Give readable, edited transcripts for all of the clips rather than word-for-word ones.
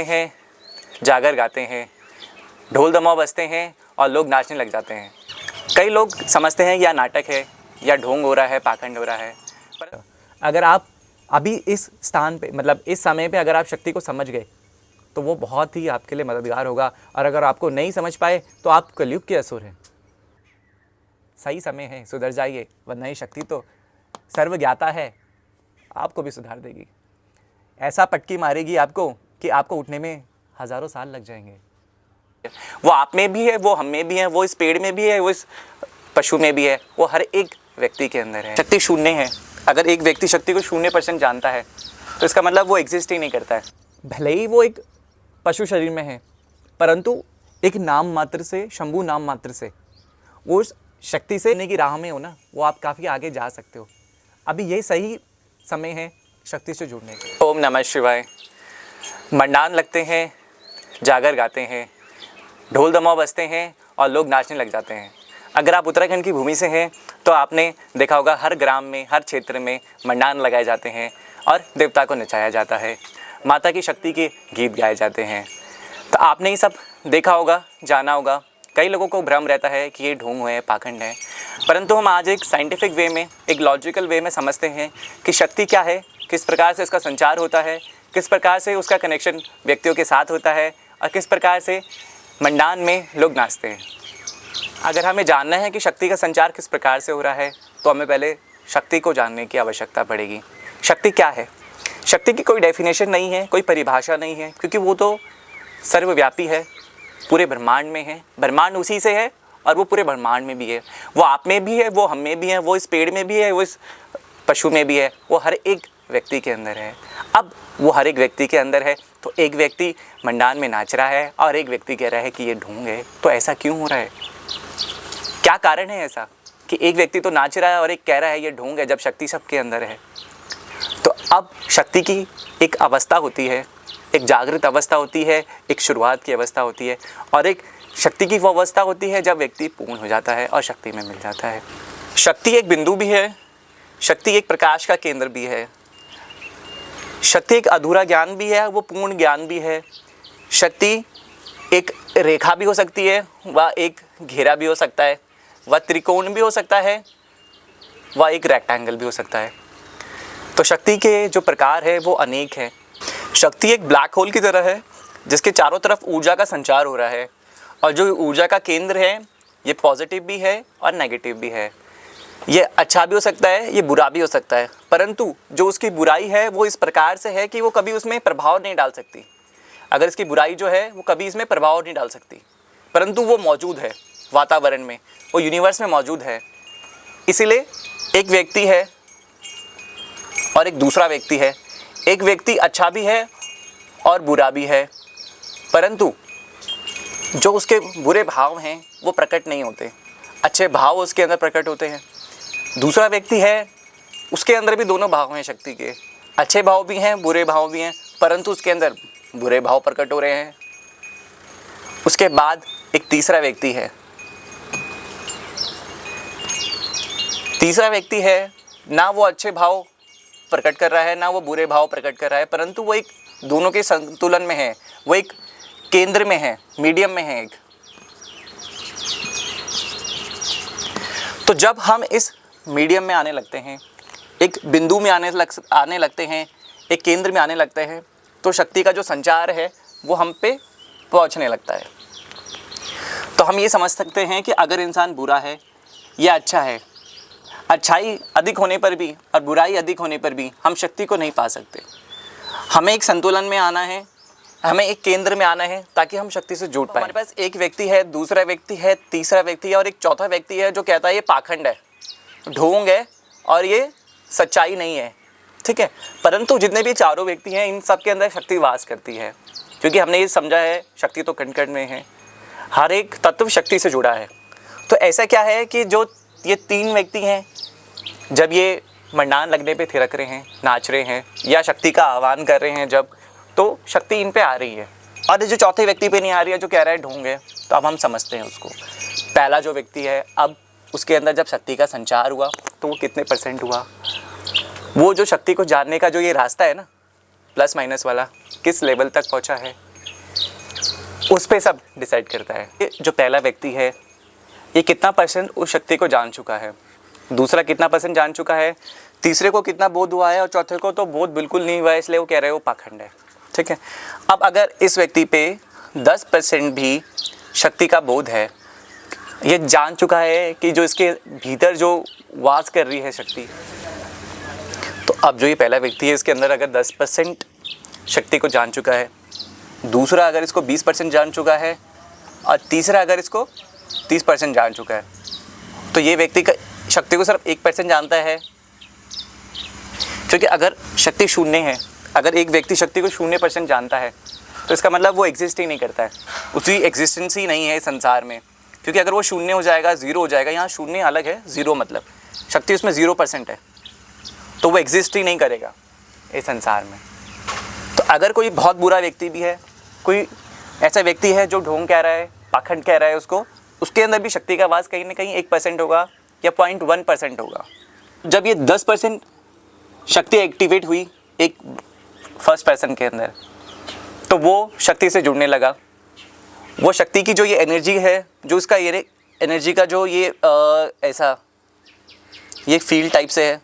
हैं, जागर गाते हैं, ढोल दमाव बजते हैं और लोग नाचने लग जाते हैं। कई लोग समझते हैं या नाटक है या ढोंग हो रहा है, पाखंड हो रहा है। पर अगर आप अभी इस स्थान पे मतलब इस समय पे अगर आप शक्ति को समझ गए तो वो बहुत ही आपके लिए मददगार होगा। और अगर आपको नहीं समझ पाए तो आप कलयुग के असुर हैं। सही समय है, सुधर जाइए, वरना ये शक्ति तो सर्वज्ञाता है, आपको भी सुधार देगी। ऐसा पटकी मारेगी आपको कि आपको उठने में हज़ारों साल लग जाएंगे। वो आप में भी है, वो हम में भी है, वो इस पेड़ में भी है, वो इस पशु में भी है, वो हर एक व्यक्ति के अंदर है। शक्ति शून्य है। अगर एक व्यक्ति शक्ति को 0% जानता है तो इसका मतलब वो एग्जिस्ट ही नहीं करता है। भले ही वो एक पशु शरीर में है, परंतु एक नाम मात्र से, शंभू नाम मात्र से वो शक्ति से की राह में हो ना, वो आप काफ़ी आगे जा सकते हो। अभी यही सही समय है शक्ति से जुड़ने का। ओम नमः शिवाय। मंडान लगते हैं, जागर गाते हैं, ढोल दमाव बजते हैं और लोग नाचने लग जाते हैं। अगर आप उत्तराखंड की भूमि से हैं तो आपने देखा होगा हर ग्राम में, हर क्षेत्र में मंडान लगाए जाते हैं और देवता को नचाया जाता है, माता की शक्ति के गीत गाए जाते हैं। तो आपने ये सब देखा होगा, जाना होगा। कई लोगों को भ्रम रहता है कि ये ढोंग है, पाखंड है, परंतु हम आज एक साइंटिफिक वे में, एक लॉजिकल वे में समझते हैं कि शक्ति क्या है, किस प्रकार से इसका संचार होता है, किस प्रकार से उसका कनेक्शन व्यक्तियों के साथ होता है और किस प्रकार से मंडान में लोग नाचते हैं। अगर हमें जानना है कि शक्ति का संचार किस प्रकार से हो रहा है तो हमें पहले शक्ति को जानने की आवश्यकता पड़ेगी। शक्ति क्या है? शक्ति की कोई डेफिनेशन नहीं है, कोई परिभाषा नहीं है, क्योंकि वो तो सर्वव्यापी है, पूरे ब्रह्मांड में है। ब्रह्मांड उसी से है और वो पूरे ब्रह्मांड में भी है। वो आप में भी है, वो हम में भी है, वो इस पेड़ में भी है, वो इस पशु में भी है, वो हर एक व्यक्ति के अंदर है। अब वो हर एक व्यक्ति के अंदर है तो एक व्यक्ति मंडान में नाच रहा है और एक व्यक्ति कह रहा है कि ये ढोंग है, तो ऐसा क्यों हो रहा है? क्या कारण है ऐसा कि एक व्यक्ति तो नाच रहा है और एक कह रहा है ये ढोंग है, जब शक्ति सबके अंदर है? तो अब शक्ति की एक अवस्था होती है, एक जागृत अवस्था होती है, एक शुरुआत की अवस्था होती है और एक शक्ति की वो अवस्था होती है जब व्यक्ति पूर्ण हो जाता है और शक्ति में मिल जाता है। शक्ति एक बिंदु भी है, शक्ति एक प्रकाश का केंद्र भी है, शक्ति एक अधूरा ज्ञान भी है, वो पूर्ण ज्ञान भी है। शक्ति एक रेखा भी हो सकती है, वह एक घेरा भी हो सकता है, वह त्रिकोण भी हो सकता है, वह एक रेक्टेंगल भी हो सकता है। तो शक्ति के जो प्रकार है वो अनेक हैं। शक्ति एक ब्लैक होल की तरह है जिसके चारों तरफ ऊर्जा का संचार हो रहा है और जो ऊर्जा का केंद्र है ये पॉजिटिव भी है और नेगेटिव भी है। ये अच्छा भी हो सकता है, ये बुरा भी हो सकता है, परंतु जो उसकी बुराई है वो इस प्रकार से है कि वो कभी उसमें प्रभाव नहीं डाल सकती। अगर इसकी बुराई जो है वो कभी इसमें प्रभाव नहीं डाल सकती, परंतु वो मौजूद है वातावरण में, वो यूनिवर्स में मौजूद है। इसीलिए एक व्यक्ति है और एक दूसरा व्यक्ति है। एक व्यक्ति अच्छा भी है और बुरा भी है, परंतु जो उसके बुरे भाव हैं वो प्रकट नहीं होते, अच्छे भाव उसके अंदर प्रकट होते हैं। दूसरा व्यक्ति है, उसके अंदर भी दोनों भाव हैं शक्ति के, अच्छे भाव भी हैं, बुरे भाव भी हैं, परंतु उसके अंदर बुरे भाव प्रकट हो रहे हैं। उसके बाद एक तीसरा व्यक्ति है। तीसरा व्यक्ति है, ना वो अच्छे भाव प्रकट कर रहा है ना वो बुरे भाव प्रकट कर रहा है, परंतु वो एक दोनों के संतुलन में है, वो एक केंद्र में है, मीडियम में है एक। तो जब हम इस मीडियम में आने लगते हैं, एक बिंदु में आने लगते हैं, एक केंद्र में आने लगते हैं, तो शक्ति का जो संचार है वो हम पे पहुंचने लगता है। तो हम ये समझ सकते हैं कि अगर इंसान बुरा है या अच्छा है, अच्छाई अधिक होने पर भी और बुराई अधिक होने पर भी हम शक्ति को नहीं पा सकते। हमें एक संतुलन में आना है, हमें एक केंद्र में आना है ताकि हम शक्ति से जुड़ पाए। हमारे पास एक व्यक्ति है, दूसरा व्यक्ति है, तीसरा व्यक्ति है और एक चौथा व्यक्ति है जो कहता है ये पाखंड है, ढोंग है और ये सच्चाई नहीं है, ठीक है। परंतु जितने भी चारों व्यक्ति हैं इन सब के अंदर शक्ति वास करती है, क्योंकि हमने ये समझा है शक्ति तो कण कण में है, हर एक तत्व शक्ति से जुड़ा है। तो ऐसा क्या है कि जो ये तीन व्यक्ति हैं जब ये मंडान लगने पे थिरक रहे हैं, नाच रहे हैं या शक्ति का आह्वान कर रहे हैं जब, तो शक्ति इन पे आ रही है और जो चौथे व्यक्ति पे नहीं आ रही है, जो कह रहा है ढोंग है, तो अब हम समझते हैं उसको। पहला जो व्यक्ति है, अब उसके अंदर जब शक्ति का संचार हुआ तो वो कितने % हुआ, वो जो शक्ति को जानने का जो ये रास्ता है ना प्लस माइनस वाला, किस लेवल तक पहुंचा है, उस पे सब डिसाइड करता है। ये जो पहला व्यक्ति है ये कितना % उस शक्ति को जान चुका है, दूसरा कितना % जान चुका है, तीसरे को कितना बोध हुआ है और चौथे को तो बोध बिल्कुल नहीं हुआ है, इसलिए वो कह रहे हो पाखंड है। ठीक है, अब अगर इस व्यक्ति पे 10% भी शक्ति का बोध है, ये जान चुका है कि जो इसके भीतर जो वास कर रही है शक्ति, तो अब जो ये पहला व्यक्ति है इसके अंदर अगर 10% शक्ति को जान चुका है, दूसरा अगर इसको 20% जान चुका है और तीसरा अगर इसको 30% जान चुका है, तो ये व्यक्ति का शक्ति को सिर्फ 1% जानता है। क्योंकि अगर शक्ति शून्य है, अगर एक व्यक्ति शक्ति को 0% जानता है तो इसका मतलब वो एग्जिस्ट ही नहीं करता है, उसकी एग्जिस्टेंस ही नहीं है संसार में। क्योंकि अगर वो शून्य हो जाएगा, ज़ीरो हो जाएगा, यहाँ शून्य अलग है, ज़ीरो मतलब शक्ति उसमें 0% है, तो वो एग्जिस्ट ही नहीं करेगा इस संसार में। तो अगर कोई बहुत बुरा व्यक्ति भी है, कोई ऐसा व्यक्ति है जो ढोंग कह रहा है, पाखंड कह रहा है उसको, उसके अंदर भी शक्ति का वास कहीं ना कहीं 1% होगा या 0.1% होगा। जब ये 10% शक्ति एक्टिवेट हुई एक फर्स्ट पर्सन के अंदर, तो वो शक्ति से जुड़ने लगा। वो शक्ति की जो ये एनर्जी है, जो इसका ये एनर्जी का जो ये ऐसा ये फील्ड टाइप से है,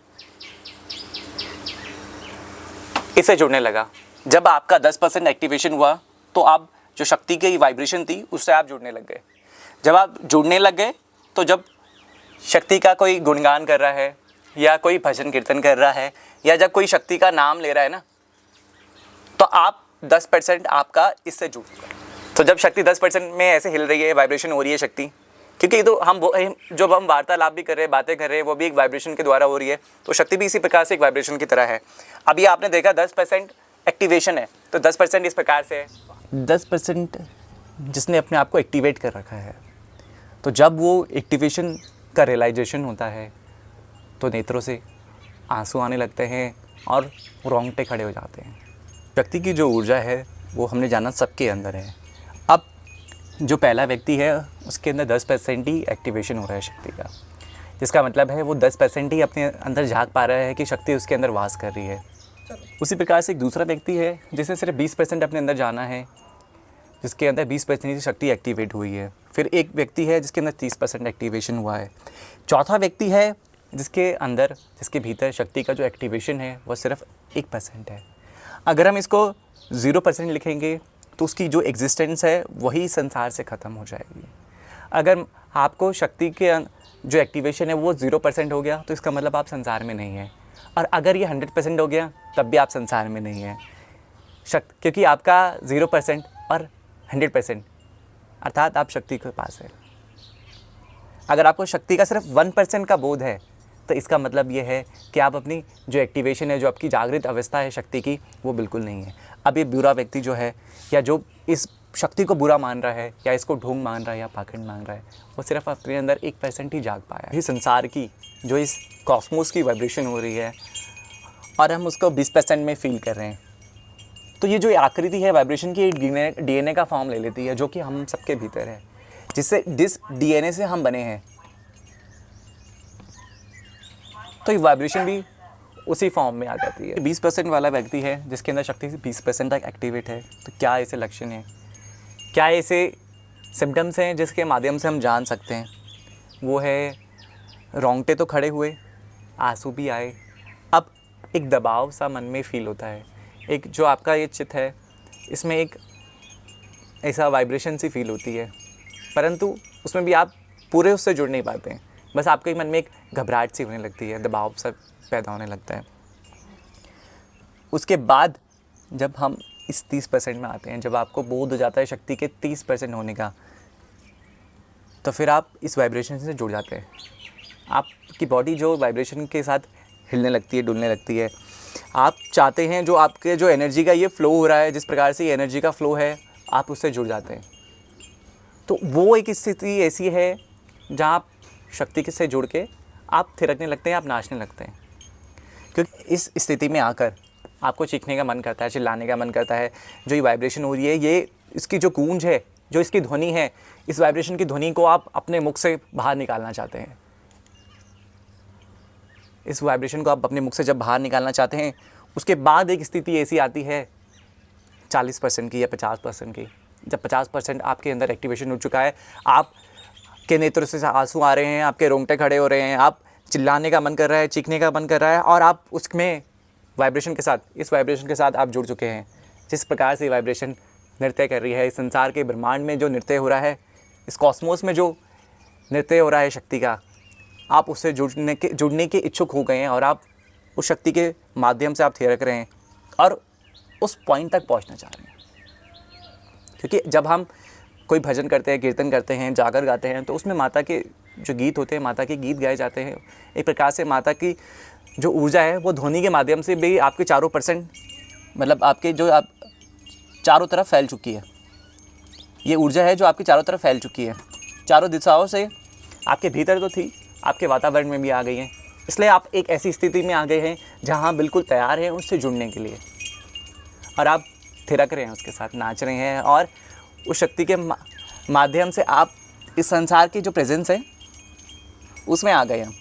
इससे जुड़ने लगा। जब आपका 10% एक्टिवेशन हुआ तो आप जो शक्ति की वाइब्रेशन थी उससे आप जुड़ने लग गए। जब आप जुड़ने लग गए तो जब शक्ति का कोई गुणगान कर रहा है या कोई भजन कीर्तन कर रहा है या जब कोई शक्ति का नाम ले रहा है ना, तो आप 10% आपका इससे जुड़ गए। तो जब शक्ति 10% में ऐसे हिल रही है, वाइब्रेशन हो रही है शक्ति, क्योंकि तो जब हम वार्तालाप भी कर रहे हैं, बातें कर रहे हैं, वो भी एक वाइब्रेशन के द्वारा हो रही है, तो शक्ति भी इसी प्रकार से एक वाइब्रेशन की तरह है। अभी आपने देखा 10% एक्टिवेशन है, तो 10% इस प्रकार से है, 10% जिसने अपने आप को एक्टिवेट कर रखा है। तो जब वो एक्टिवेशन का रियलाइजेशन होता है तो नेत्रों से आंसू आने लगते हैं और रोंगटे खड़े हो जाते हैं। शक्ति की जो ऊर्जा है वो हमने जाना सबके अंदर है। अब जो पहला व्यक्ति है उसके अंदर 10% ही एक्टिवेशन हो रहा है शक्ति का, जिसका मतलब है वो 10% ही अपने अंदर झांक पा रहा है कि शक्ति उसके अंदर वास कर रही है। उसी प्रकार से एक दूसरा व्यक्ति है जिसे सिर्फ 20% अपने अंदर जाना है, जिसके अंदर 20% ही शक्ति एक्टिवेट हुई है। फिर एक व्यक्ति है जिसके अंदर 30% एक्टिवेशन हुआ है। चौथा व्यक्ति है जिसके भीतर शक्ति का जो एक्टिवेशन है वो सिर्फ 1% है। अगर हम इसको 0% लिखेंगे तो उसकी जो एग्जिस्टेंस है वही संसार से ख़त्म हो जाएगी। अगर आपको शक्ति के जो एक्टिवेशन है वो 0% हो गया तो इसका मतलब आप संसार में नहीं हैं। और अगर ये 100% हो गया तब भी आप संसार में नहीं हैं। क्योंकि आपका 0% और 100% अर्थात आप शक्ति के पास है। अगर आपको शक्ति का सिर्फ 1% का बोध है तो इसका मतलब ये है कि आप अपनी जो एक्टिवेशन है, जो आपकी जागृत अवस्था है शक्ति की, वो बिल्कुल नहीं है। अब ये बुरा व्यक्ति जो है या जो इस शक्ति को बुरा मान रहा है या इसको ढोंग मान रहा है या पाखंड मान रहा है, वो सिर्फ अपने अंदर 1% ही जाग पाया है। इस संसार की जो इस कॉस्मोस की वाइब्रेशन हो रही है और हम उसको 20% में फील कर रहे हैं, तो ये जो आकृति है वाइब्रेशन की DNA का फॉर्म ले लेती है, जो कि हम सबके भीतर है, जिस DNA से हम बने हैं। तो ये वाइब्रेशन भी उसी फॉर्म में आ जाती है। 20% वाला व्यक्ति है जिसके अंदर शक्ति 20% तक एक्टिवेट है, तो क्या ऐसे लक्षण हैं, क्या ऐसे सिम्टम्स हैं जिसके माध्यम से हम जान सकते हैं? वो है रोंगटे तो खड़े हुए, आंसू भी आए, अब एक दबाव सा मन में फील होता है। एक जो आपका ये चित्त है इसमें एक ऐसा वाइब्रेशन सी फील होती है, परंतु उसमें भी आप पूरे उससे जुड़ नहीं पाते हैं। बस आपके मन में एक घबराहट सी होने लगती है, दबाव सा पैदा होने लगता है। उसके बाद जब हम इस 30% में आते हैं, जब आपको बोध हो जाता है शक्ति के 30% होने का, तो फिर आप इस वाइब्रेशन से जुड़ जाते हैं। आपकी बॉडी जो वाइब्रेशन के साथ हिलने लगती है, डुलने लगती है। आप चाहते हैं जो आपके जो एनर्जी का ये फ़्लो हो रहा है, जिस प्रकार से एनर्जी का फ़्लो है, आप उससे जुड़ जाते हैं। तो वो एक स्थिति ऐसी है जहाँ आप शक्ति से जुड़ के आप थिरकने लगते हैं, आप नाचने लगते हैं। क्योंकि इस स्थिति में आकर आपको चीखने का मन करता है, चिल्लाने का मन करता है। जो ये वाइब्रेशन हो रही है, ये इसकी जो गूंज है, जो इसकी ध्वनि है, इस वाइब्रेशन की ध्वनि को आप अपने मुख से बाहर निकालना चाहते हैं। इस वाइब्रेशन को आप अपने मुख से जब बाहर निकालना चाहते हैं, उसके बाद एक स्थिति ऐसी आती है 40% की या 50% की, जब 50% आपके अंदर एक्टिवेशन हो चुका है, आपके नेत्रों से आंसू आ रहे हैं, आपके रोंगटे खड़े हो रहे हैं, आप चिल्लाने का मन कर रहा है, चीखने का मन कर रहा है, और आप उसमें वाइब्रेशन के साथ, इस वाइब्रेशन के साथ आप जुड़ चुके हैं। जिस प्रकार से वाइब्रेशन नृत्य कर रही है, इस संसार के ब्रह्मांड में जो नृत्य हो रहा है, इस कॉस्मोस में जो नृत्य हो रहा है शक्ति का, आप उससे जुड़ने के इच्छुक हो गए हैं, और आप उस शक्ति के माध्यम से आप थिरक रहे हैं और उस पॉइंट तक पहुंचना चाह रहे हैं। क्योंकि जब हम कोई भजन करते हैं, कीर्तन करते हैं, जागर गाते हैं, तो उसमें माता के जो गीत होते हैं, माता के गीत गाए जाते हैं। एक प्रकार से माता की जो ऊर्जा है वो ध्वनि के माध्यम से भी आपके चारों परसेंट, मतलब आपके जो आप चारों तरफ फैल चुकी है। ये ऊर्जा है जो आपकी चारों तरफ फैल चुकी है, चारों दिशाओं से आपके भीतर तो थी, आपके वातावरण में भी आ गई है। इसलिए आप एक ऐसी स्थिति में आ गए हैं जहाँ बिल्कुल तैयार हैं उससे जुड़ने के लिए, और आप थिरक रहे हैं, उसके साथ नाच रहे हैं, और उस शक्ति के माध्यम से आप इस संसार की जो प्रेजेंस है उसमें आ गए हैं।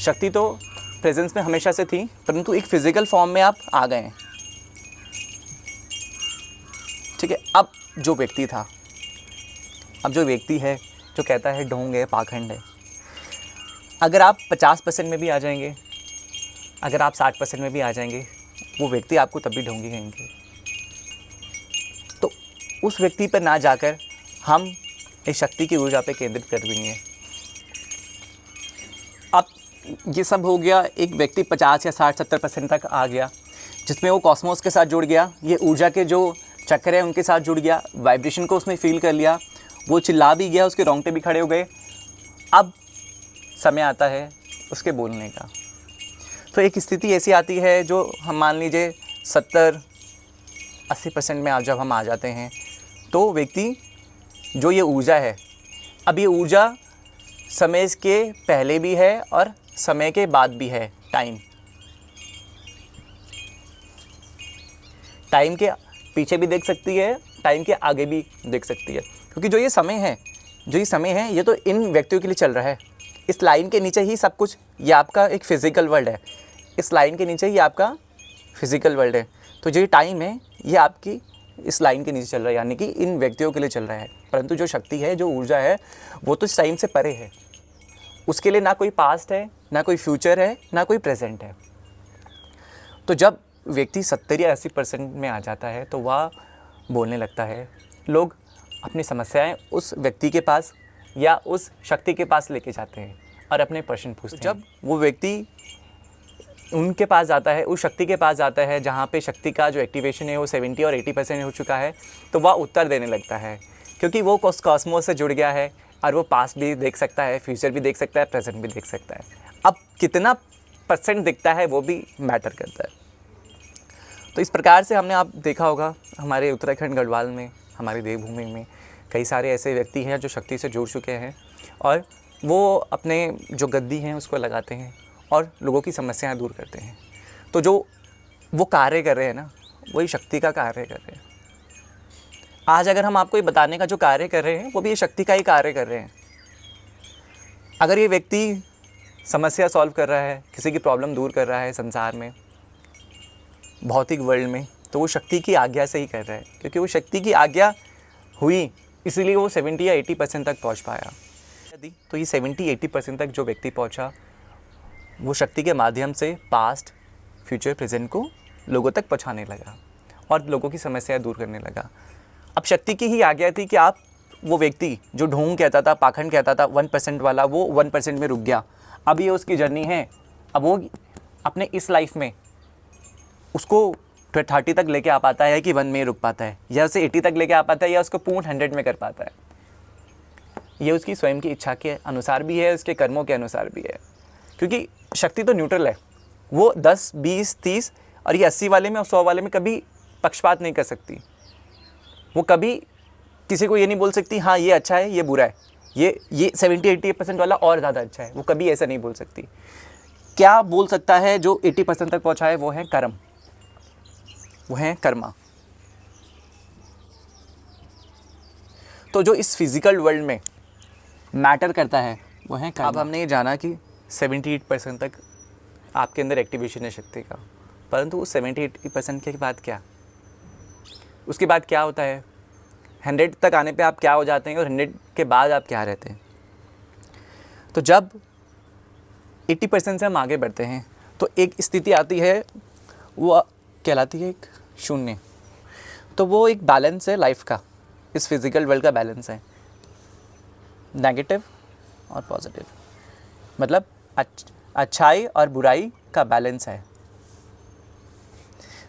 शक्ति तो प्रेजेंस में हमेशा से थी, परंतु एक फिजिकल फॉर्म में आप आ गए हैं। ठीक है, अब जो व्यक्ति था, अब जो व्यक्ति है जो कहता है ढोंग है, पाखंड है, अगर आप 50% में भी आ जाएंगे, अगर आप 60% में भी आ जाएंगे, वो व्यक्ति आपको तब भी ढोंगी कहेंगे। तो उस व्यक्ति पर ना जाकर हम इस शक्ति की ऊर्जा पे केंद्रित कर देंगे। अब ये सब हो गया, एक व्यक्ति 50 या 60-70% तक आ गया, जिसमें वो कॉस्मोस के साथ जुड़ गया, ये ऊर्जा के जो चक्र है उनके साथ जुड़ गया, वाइब्रेशन को उसने फील कर लिया, वो चिल्ला भी गया, उसके रोंगटे भी खड़े हो गए। अब समय आता है उसके बोलने का। तो एक स्थिति ऐसी आती है जो हम मान लीजिए 70-80% में जब हम आ जाते हैं, तो व्यक्ति जो ये ऊर्जा है, अब ये ऊर्जा समय के पहले भी है और समय के बाद भी है। टाइम के पीछे भी देख सकती है, टाइम के आगे भी देख सकती है, क्योंकि जो ये समय है ये तो इन व्यक्तियों के लिए चल रहा है। इस लाइन के नीचे ही सब कुछ, ये आपका एक फिज़िकल वर्ल्ड है, इस लाइन के नीचे ही आपका फिज़िकल वर्ल्ड है। तो जो टाइम है ये आपकी इस लाइन के नीचे चल रहा है, यानी कि इन व्यक्तियों के लिए चल रहा है। परंतु जो शक्ति है, जो ऊर्जा है, वो तो इस टाइम से परे है। उसके लिए ना कोई पास्ट है, ना कोई फ्यूचर है, ना कोई प्रेजेंट है। तो जब व्यक्ति 70 या 80% में आ जाता है तो वह बोलने लगता है। लोग अपनी समस्याएं उस व्यक्ति के पास या उस शक्ति के पास लेके जाते हैं और अपने प्रश्न पूछते हैं। जब वो व्यक्ति उनके पास जाता है, उस शक्ति के पास जाता है जहाँ पे शक्ति का जो एक्टिवेशन है वो 70 और 80% हो चुका है, तो वह उत्तर देने लगता है, क्योंकि वो कॉस्मोस से जुड़ गया है और वो पास्ट भी देख सकता है, फ्यूचर भी देख सकता है, प्रेजेंट भी देख सकता है। अब कितना % दिखता है वो भी मैटर करता है। तो इस प्रकार से हमने आप देखा होगा हमारे उत्तराखंड गढ़वाल में, हमारी देवभूमि में कई सारे ऐसे व्यक्ति हैं जो शक्ति से जुड़ चुके हैं, और वो अपने जो गद्दी हैं उसको लगाते हैं और लोगों की समस्याएं दूर करते हैं। तो जो वो कार्य कर रहे हैं ना, वही शक्ति का कार्य कर रहे हैं। आज अगर हम आपको ये बताने का जो कार्य कर रहे हैं, वो भी ये शक्ति का ही कार्य कर रहे हैं। अगर ये व्यक्ति समस्या सॉल्व कर रहा है, किसी की प्रॉब्लम दूर कर रहा है संसार में, भौतिक वर्ल्ड में, तो वो शक्ति की आज्ञा से ही कर रहा है, क्योंकि वो शक्ति की आज्ञा हुई, इसीलिए वो 70 या 80% तक पहुंच पाया। यदि तो ये 70-80% तक जो व्यक्ति पहुंचा, वो शक्ति के माध्यम से पास्ट, फ्यूचर, प्रेजेंट को लोगों तक पहुंचाने लगा और लोगों की समस्याएं दूर करने लगा। अब शक्ति की ही आज्ञा थी कि आप, वो व्यक्ति जो ढोंग कहता था, पाखंड कहता था, 1% वाला, वो 1% में रुक गया। अब ये उसकी जर्नी है। अब वो अपने इस लाइफ में उसको 30 तक लेके आ पाता है कि 1 में रुक पाता है, या उसे 80 तक लेके आ पाता है, या उसको पूर्ण 100 में कर पाता है। ये उसकी स्वयं की इच्छा के अनुसार भी है, उसके कर्मों के अनुसार भी है, क्योंकि शक्ति तो न्यूट्रल है। वो 10, 20, 30 और ये 80 वाले में और 100 वाले में कभी पक्षपात नहीं कर सकती। वो कभी किसी को ये नहीं बोल सकती हाँ ये अच्छा है, ये बुरा है, ये 70-80% वाला और ज़्यादा अच्छा है। वो कभी ऐसा नहीं बोल सकती। क्या बोल सकता है जो 80% तक पहुँचा है? वो है कर्म, वो है कर्मा। तो जो इस फिजिकल वर्ल्ड में मैटर करता है वो है कर्मा। अब हमने ये जाना कि 78% तक आपके अंदर एक्टिवेशन है शक्ति का, परंतु उस 70-80% के बाद क्या? उसके बाद क्या होता है, 100 तक आने पे आप क्या हो जाते हैं और 100 के बाद आप क्या रहते हैं। तो जब 80% से हम आगे बढ़ते हैं तो एक स्थिति आती है, वो कहलाती है एक शून्य। तो वो एक बैलेंस है लाइफ का, इस फिज़िकल वर्ल्ड का बैलेंस है, नेगेटिव और पॉजिटिव, मतलब अच्छाई और बुराई का बैलेंस है।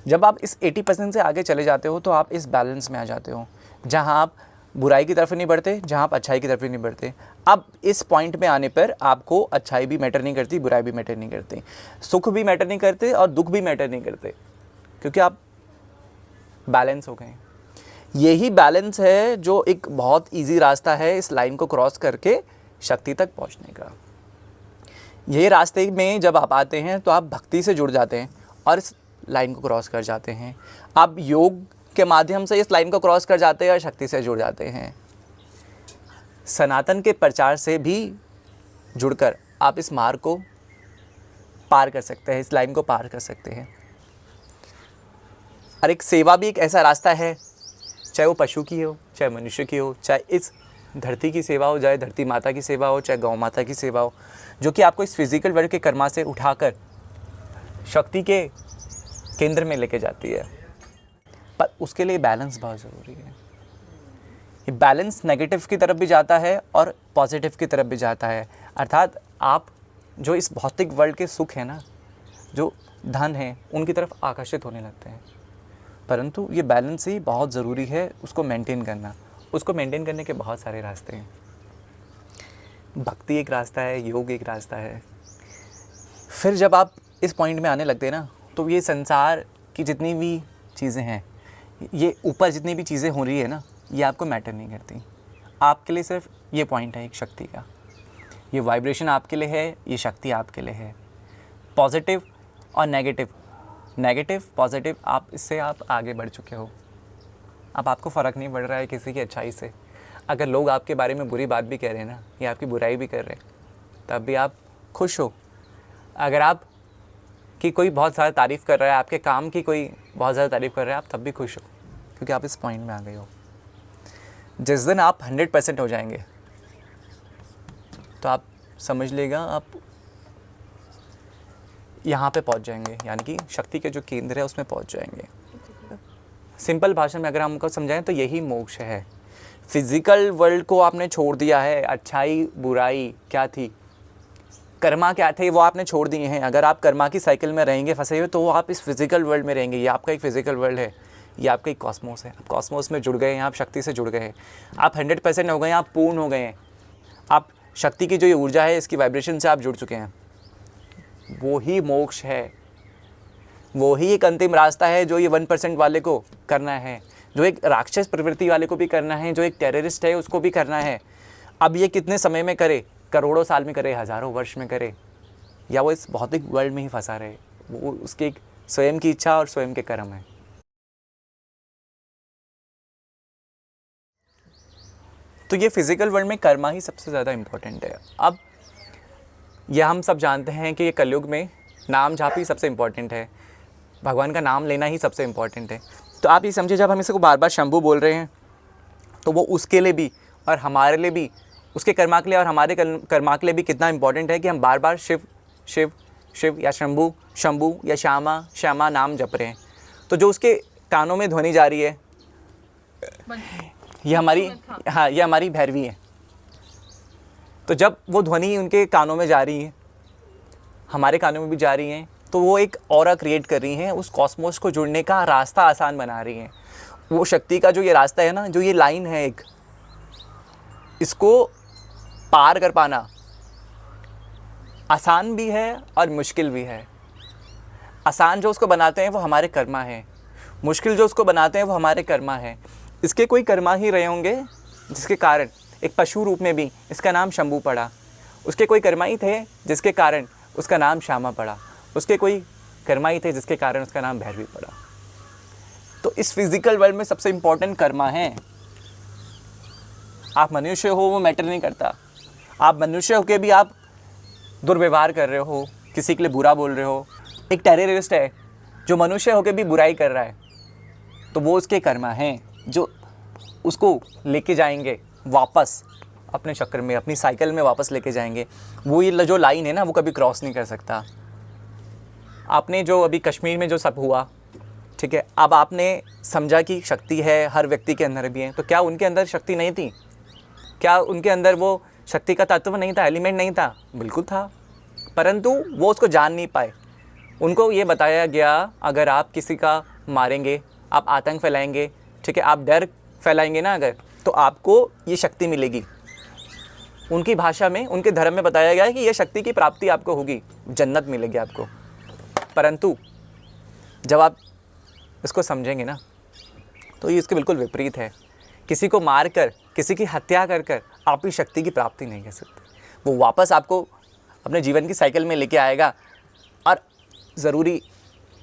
जब आप इस 80% से आगे चले जाते हो तो आप इस बैलेंस में आ जाते हो, जहां आप बुराई की तरफ नहीं बढ़ते, जहां आप अच्छाई की तरफ नहीं बढ़ते। अब इस पॉइंट में आने पर आपको अच्छाई भी मैटर नहीं करती, बुराई भी मैटर नहीं करती, सुख भी मैटर नहीं करते और दुख भी मैटर नहीं करते, क्योंकि आप बैलेंस हो गए। यही बैलेंस है जो एक बहुत इजी रास्ता है इस लाइन को क्रॉस करके शक्ति तक पहुंचने का। यही रास्ते में जब आप आते हैं तो आप भक्ति से जुड़ जाते हैं और इस लाइन को क्रॉस कर जाते हैं। आप योग के माध्यम से इस लाइन को क्रॉस कर जाते हैं और शक्ति से जुड़ जाते हैं। सनातन के प्रचार से भी जुड़कर आप इस मार्ग को पार कर सकते हैं, इस लाइन को पार कर सकते हैं। और एक सेवा भी एक ऐसा रास्ता है, चाहे वो पशु की हो, चाहे मनुष्य की हो, चाहे इस धरती की सेवा हो, चाहे धरती माता की सेवा हो, चाहे गौ माता की सेवा हो, जो कि आपको इस फिजिकल वर्ल्ड के कर्मा से उठाकर शक्ति के केंद्र में लेके जाती है। पर उसके लिए बैलेंस बहुत ज़रूरी है। ये बैलेंस नेगेटिव की तरफ भी जाता है और पॉजिटिव की तरफ भी जाता है। अर्थात आप जो इस भौतिक वर्ल्ड के सुख है ना, जो धन है, उनकी तरफ आकर्षित होने लगते हैं, परंतु ये बैलेंस ही बहुत ज़रूरी है उसको मेंटेन करना। उसको मेंटेन करने के बहुत सारे रास्ते हैं। भक्ति एक रास्ता है, योग एक रास्ता है। फिर जब आप इस पॉइंट में आने लगते हैं ना, तो ये संसार की जितनी भी चीज़ें हैं, ये ऊपर जितनी भी चीज़ें हो रही है ना, ये आपको मैटर नहीं करती। आपके लिए सिर्फ ये पॉइंट है एक शक्ति का, ये वाइब्रेशन आपके लिए है, ये शक्ति आपके लिए है। पॉजिटिव और नेगेटिव, नेगेटिव पॉजिटिव, आप इससे आप आगे बढ़ चुके हो। अब आपको फ़र्क नहीं पड़ रहा है किसी की अच्छाई से। अगर लोग आपके बारे में बुरी बात भी कह रहे हैं ना, या आपकी बुराई भी कर रहे हैं, तब भी आप खुश हो। अगर आप कि कोई बहुत ज़्यादा तारीफ़ कर रहा है, आपके काम की कोई बहुत ज़्यादा तारीफ़ कर रहा है, आप तब भी खुश हो, क्योंकि आप इस पॉइंट में आ गए हो। जिस दिन आप 100% हो जाएंगे तो आप समझ लेगा आप यहाँ पे पहुँच जाएंगे, यानी कि शक्ति के जो केंद्र है उसमें पहुँच जाएंगे। सिंपल भाषा में अगर हम उनको समझाएं तो यही मोक्ष है। फिज़िकल वर्ल्ड को आपने छोड़ दिया है, अच्छाई बुराई क्या थी, कर्मा क्या थे, वो आपने छोड़ दिए हैं। अगर आप कर्मा की साइकिल में रहेंगे फंसे हुए, तो आप इस फिज़िकल वर्ल्ड में रहेंगे। ये आपका एक फिज़िकल वर्ल्ड है, ये आपका एक कॉस्मोस है। आप कॉस्मोस में जुड़ गए हैं, आप शक्ति से जुड़ गए हैं, आप 100% हो गए हैं, आप पूर्ण हो गए हैं। आप शक्ति की जो ये ऊर्जा है, इसकी वाइब्रेशन से आप जुड़ चुके हैं। वो ही मोक्ष है, वो ही एक अंतिम रास्ता है जो ये 1% वाले को करना है, जो एक राक्षस प्रवृत्ति वाले को भी करना है, जो एक टेररिस्ट है उसको भी करना है। अब ये कितने समय में करे, करोड़ों साल में करे, हज़ारों वर्ष में करे, या वो इस भौतिक वर्ल्ड में ही फंसा रहे, वो उसकी एक स्वयं की इच्छा और स्वयं के कर्म है। तो ये फिज़िकल वर्ल्ड में कर्मा ही सबसे ज़्यादा इम्पोर्टेंट है। अब यह हम सब जानते हैं कि ये कलयुग में नाम जाप ही सबसे इम्पोर्टेंट है, भगवान का नाम लेना ही सबसे इम्पोर्टेंट है। तो आप ये समझिए, जब हम इसको बार बार शंभू बोल रहे हैं, तो वो उसके लिए भी और हमारे लिए भी, उसके कर्मा के लिए और हमारे कर्मा के लिए भी कितना इम्पोर्टेंट है कि हम बार बार शिव शिव शिव या शंभू शंभू या श्यामा श्यामा नाम जप रहे हैं। तो जो उसके कानों में ध्वनि जा रही है, ये हमारी भैरवी है। तो जब वो ध्वनि उनके कानों में जा रही है, हमारे कानों में भी जा रही हैं, तो वो एक ऑरा क्रिएट कर रही हैं, उस कॉस्मोस को जुड़ने का रास्ता आसान बना रही हैं। वो शक्ति का जो ये रास्ता है ना, जो ये लाइन है एक, इसको पार कर पाना आसान भी है और मुश्किल भी है। आसान जो उसको बनाते हैं वो हमारे कर्मा है, मुश्किल जो उसको बनाते हैं वो हमारे कर्मा है। इसके कोई कर्मा ही रहे होंगे जिसके कारण एक पशु रूप में भी इसका नाम शंभू पड़ा, उसके कोई कर्मा ही थे जिसके कारण उसका नाम श्यामा पड़ा, उसके कोई कर्मा ही थे जिसके कारण उसका नाम भैरवी पड़ा। तो इस फिज़िकल वर्ल्ड में सबसे इम्पोर्टेंट कर्मा है। आप मनुष्य हो वो मैटर नहीं करता, आप मनुष्य होकर भी आप दुर्व्यवहार कर रहे हो, किसी के लिए बुरा बोल रहे हो। एक टेररिस्ट है जो मनुष्य होकर भी बुराई कर रहा है, तो वो उसके कर्मा हैं जो उसको लेके जाएंगे वापस अपने चक्र में, अपनी साइकिल में वापस लेके जाएंगे। वो ये जो लाइन है ना, वो कभी क्रॉस नहीं कर सकता। आपने जो अभी कश्मीर में जो सब हुआ, ठीक है, अब आपने समझा कि शक्ति है हर व्यक्ति के अंदर भी है, तो क्या उनके अंदर शक्ति नहीं थी? क्या उनके अंदर वो शक्ति का तत्व नहीं था, एलिमेंट नहीं था? बिल्कुल था, परंतु वो उसको जान नहीं पाए। उनको ये बताया गया अगर आप किसी का मारेंगे, आप आतंक फैलाएंगे, ठीक है, आप डर फैलाएंगे ना अगर, तो आपको ये शक्ति मिलेगी। उनकी भाषा में, उनके धर्म में बताया गया है कि ये शक्ति की प्राप्ति आपको होगी, जन्नत मिलेगी आपको। परंतु जब आप इसको समझेंगे ना, तो ये इसके बिल्कुल विपरीत है। किसी को मार कर, किसी की हत्या कर कर आप इस शक्ति की प्राप्ति नहीं कर सकते। वो वापस आपको अपने जीवन की साइकिल में लेके आएगा। और ज़रूरी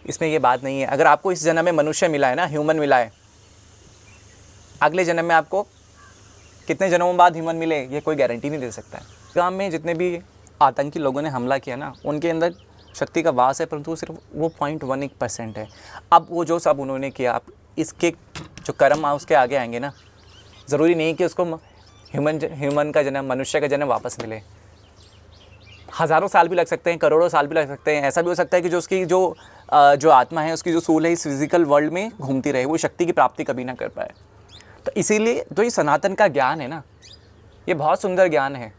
इसमें ये बात नहीं है, अगर आपको इस जन्म में मनुष्य मिला है ना, ह्यूमन मिला है, अगले जन्म में आपको कितने जन्मों बाद ह्यूमन मिले ये कोई गारंटी नहीं दे सकता है। गाँव में जितने भी आतंकी लोगों ने हमला किया ना, उनके अंदर शक्ति का वास है, परंतु सिर्फ वो 0.1% है। अब वो जो सब उन्होंने किया, अब इसके जो कर्म उसके आगे आएंगे ना, ज़रूरी नहीं कि उसको ह्यूमन का जन्म, मनुष्य का जन्म वापस मिले। हज़ारों साल भी लग सकते हैं, करोड़ों साल भी लग सकते हैं। ऐसा भी हो सकता है कि जो उसकी जो आत्मा है, उसकी जो सोल है, इस फिजिकल वर्ल्ड में घूमती रहे, वो शक्ति की प्राप्ति कभी ना कर पाए। तो इसीलिए जो ये सनातन का ज्ञान है ना, ये बहुत सुंदर ज्ञान है।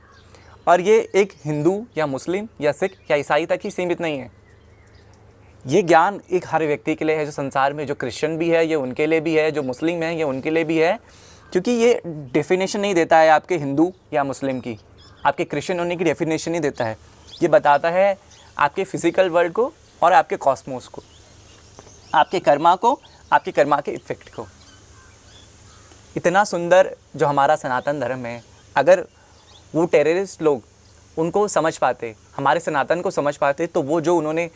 और ये एक हिंदू या मुस्लिम या सिख या ईसाई तक ही सीमित नहीं है। ये ज्ञान एक हर व्यक्ति के लिए है, जो संसार में जो क्रिश्चियन भी है ये उनके लिए भी है, जो मुस्लिम है ये उनके लिए भी है। क्योंकि ये डेफिनेशन नहीं देता है आपके हिंदू या मुस्लिम की, आपके क्रिश्चियन होने की डेफिनेशन नहीं देता है। ये बताता है आपके फिजिकल वर्ल्ड को और आपके कॉस्मोस को, आपके कर्मा को, आपके कर्मा के इफेक्ट को। इतना सुंदर जो हमारा सनातन धर्म है, अगर वो टेररिस्ट लोग उनको समझ पाते, हमारे सनातन को समझ पाते, तो वो जो उन्होंने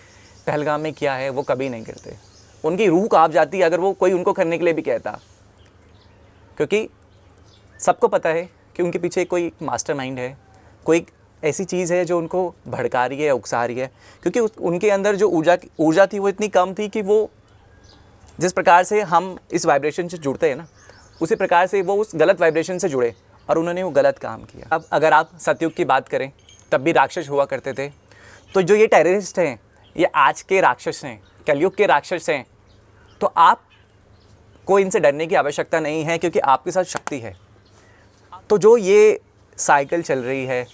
पहलगाम में किया है वो कभी नहीं करते। उनकी रूह कांप जाती अगर वो कोई उनको करने के लिए भी कहता, क्योंकि सबको पता है कि उनके पीछे कोई मास्टरमाइंड है, कोई ऐसी चीज़ है जो उनको भड़का रही है, उकसा रही है। क्योंकि उनके अंदर जो ऊर्जा थी वो इतनी कम थी कि वो जिस प्रकार से हम इस वाइब्रेशन से जुड़ते हैं ना, उसी प्रकार से वो उस गलत वाइब्रेशन से जुड़े और उन्होंने वो गलत काम किया। अब अगर आप सतयुग की बात करें, तब भी राक्षस हुआ करते थे। तो जो ये टेररिस्ट हैं, ये आज के राक्षस हैं, कलयुग के राक्षस हैं। तो आपको इनसे डरने की आवश्यकता नहीं है, क्योंकि आपके साथ शक्ति है। तो जो ये साइकिल चल रही है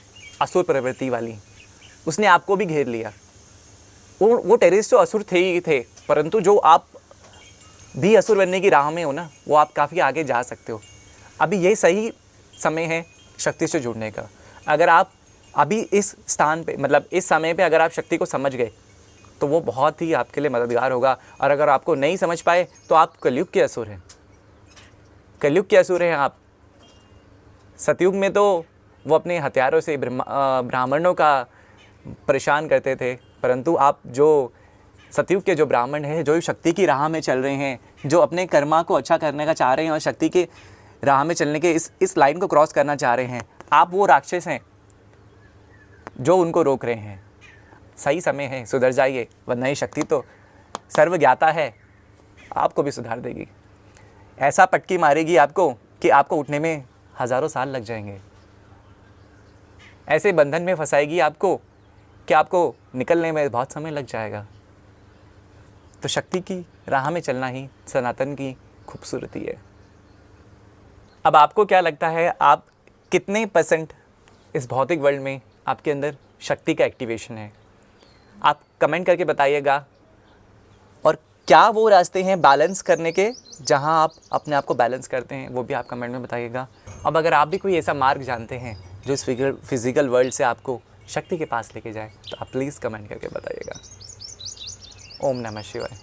असुर प्रवृत्ति वाली, उसने आपको भी घेर लिया। वो टेररिस्ट तो असुर थे ही थे, परंतु जो आप भी असुर बनने की राह में हो ना, वो आप काफ़ी आगे जा सकते हो। अभी ये सही समय है शक्ति से जुड़ने का। अगर आप अभी इस स्थान पे, मतलब इस समय पे अगर आप शक्ति को समझ गए, तो वो बहुत ही आपके लिए मददगार होगा। और अगर आपको नहीं समझ पाए, तो आप कलयुग के असुर हैं, कलयुग के असुर हैं आप। सतयुग में तो वो अपने हथियारों से ब्राह्मणों का परेशान करते थे, परंतु आप जो सतयुग के जो ब्राह्मण हैं, जो शक्ति की राह में चल रहे हैं, जो अपने कर्मा को अच्छा करने का चाह रहे हैं और शक्ति के राह में चलने के इस लाइन को क्रॉस करना चाह रहे हैं, आप वो राक्षस हैं जो उनको रोक रहे हैं। सही समय है, सुधर जाइए, वरना ये शक्ति तो सर्वज्ञाता है, आपको भी सुधार देगी। ऐसा पटकी मारेगी आपको कि आपको उठने में हज़ारों साल लग जाएंगे। ऐसे बंधन में फंसाएगी आपको कि आपको निकलने में बहुत समय लग जाएगा। तो शक्ति की राह में चलना ही सनातन की खूबसूरती है। अब आपको क्या लगता है, आप कितने % इस भौतिक वर्ल्ड में आपके अंदर शक्ति का एक्टिवेशन है? आप कमेंट करके बताइएगा। और क्या वो रास्ते हैं बैलेंस करने के, जहां आप अपने आप को बैलेंस करते हैं, वो भी आप कमेंट में बताइएगा। अब अगर आप भी कोई ऐसा मार्ग जानते हैं जो इस फिजिकल वर्ल्ड से आपको शक्ति के पास लेके जाए, तो आप प्लीज़ कमेंट करके बताइएगा। ओम नमः शिवाय।